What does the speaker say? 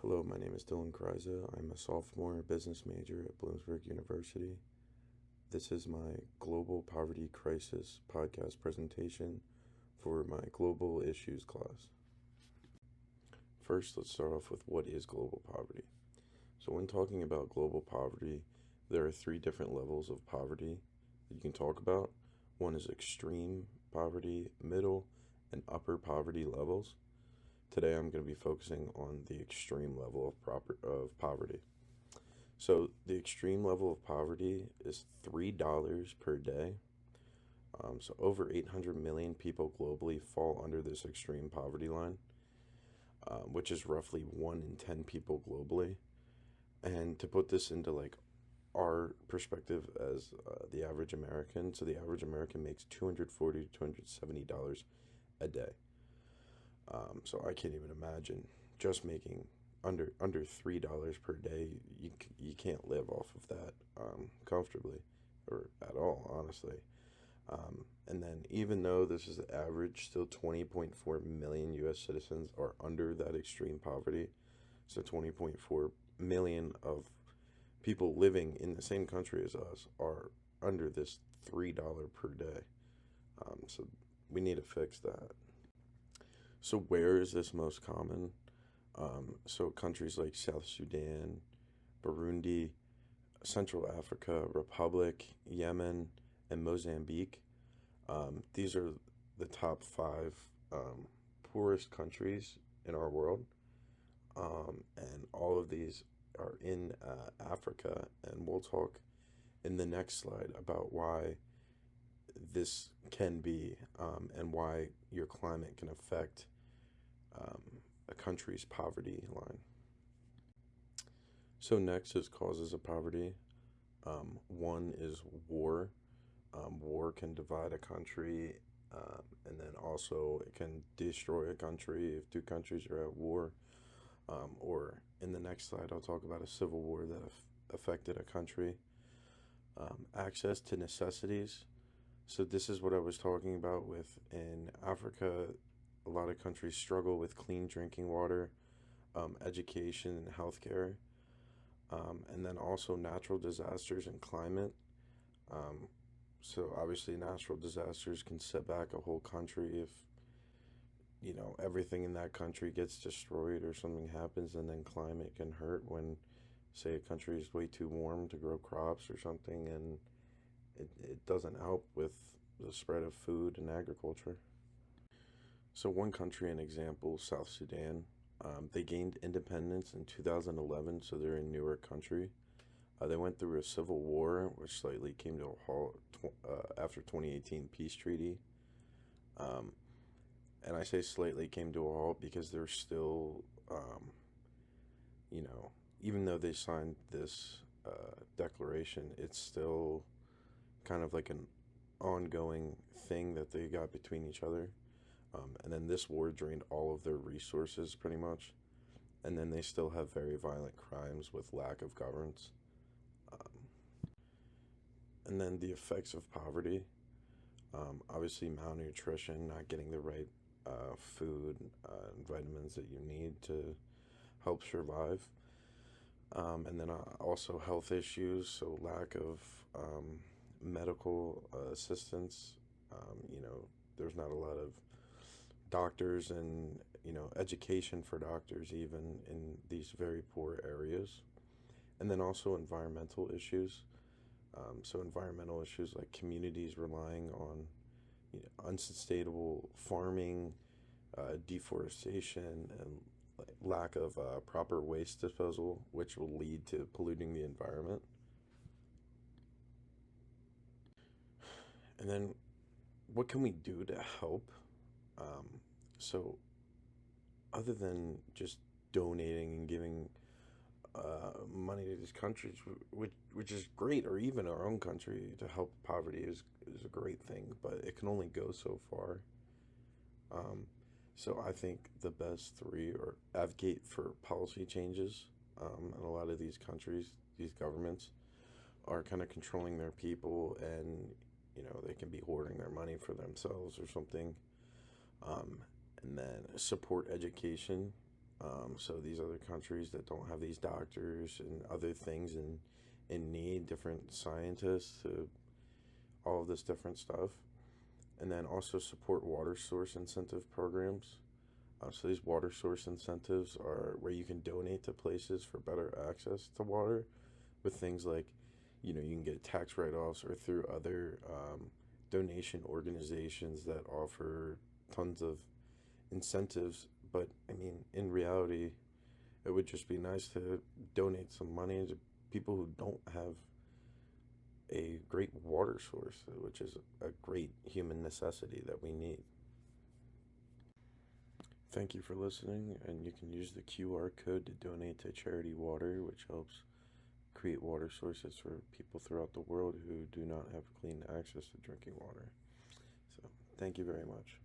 Hello, my name is Kraiza. I'm a sophomore business major at Bloomsburg University. This is my Global Poverty Crisis podcast presentation for my Global Issues class. First, let's start off with what is global poverty. So when talking about global poverty, there are three different levels of poverty that you can talk about. One is extreme poverty, middle, and upper poverty levels. Today I'm going to be focusing on the extreme level of poverty. So the extreme level of poverty is $3 per day. So over 800 million people globally fall under this extreme poverty line, which is roughly 1 in 10 people globally. And to put this into our perspective as the average American, so the average American makes $240 to $270 a day. So I can't even imagine just making under $3 per day. You can't live off of that comfortably or at all, honestly. And then even though this is the average, still 20.4 million U.S. citizens are under that extreme poverty. So 20.4 million of people living in the same country as us are under this $3 per day. So we need to fix that. So where is this most common? So countries like South Sudan, Burundi, Central Africa, Republic, Yemen, and Mozambique. These are the top 5 poorest countries in our world. And all of these are in Africa. And we'll talk in the next slide about why this can be and why your climate can affect a country's poverty line. So next is causes of poverty. One is war. War can divide a country, and then also it can destroy a country if two countries are at war. Or in the next slide, I'll talk about a civil war that affected a country. Access to necessities. So this is what I was talking about with in Africa. A lot of countries struggle with clean drinking water, education, and healthcare. And then also natural disasters and climate. So obviously natural disasters can set back a whole country if, everything in that country gets destroyed or something happens, and then climate can hurt when, say, a country is way too warm to grow crops or something, and it doesn't help with the spread of food and agriculture. So one country, an example, South Sudan, they gained independence in 2011, so they're a newer country. They went through a civil war, which slightly came to a halt after 2018 peace treaty. And I say slightly came to a halt because they're still, even though they signed this declaration, it's still kind of like an ongoing thing that they got between each other. And then this war drained all of their resources pretty much. And then they still have very violent crimes with lack of governance. And then the effects of poverty. Obviously malnutrition, not getting the right food and vitamins that you need to help survive. And then also health issues, so lack of medical assistance. There's not a lot of doctors and education for doctors even in these very poor areas. And then also environmental issues. So environmental issues like communities relying on unsustainable farming, deforestation, and lack of proper waste disposal, which will lead to polluting the environment. And then what can we do to help? So other than just donating and giving money to these countries, which is great, or even our own country to help poverty is a great thing, but it can only go so far. So I think the best three are advocate for policy changes. And a lot of these countries, these governments, are kind of controlling their people, and they can be hoarding their money for themselves or something. And then support education. So these other countries that don't have these doctors and other things in need, different scientists, to all of this different stuff. And then also support water source incentive programs. So these water source incentives are where you can donate to places for better access to water with things like, you know, you can get tax write-offs or through other donation organizations that offer tons of incentives. But I mean, in reality, it would just be nice to donate some money to people who don't have a great water source, which is a great human necessity that we need. Thank you for listening, and you can use the QR code to donate to Charity Water, which helps create water sources for people throughout the world who do not have clean access to drinking water. So, thank you very much.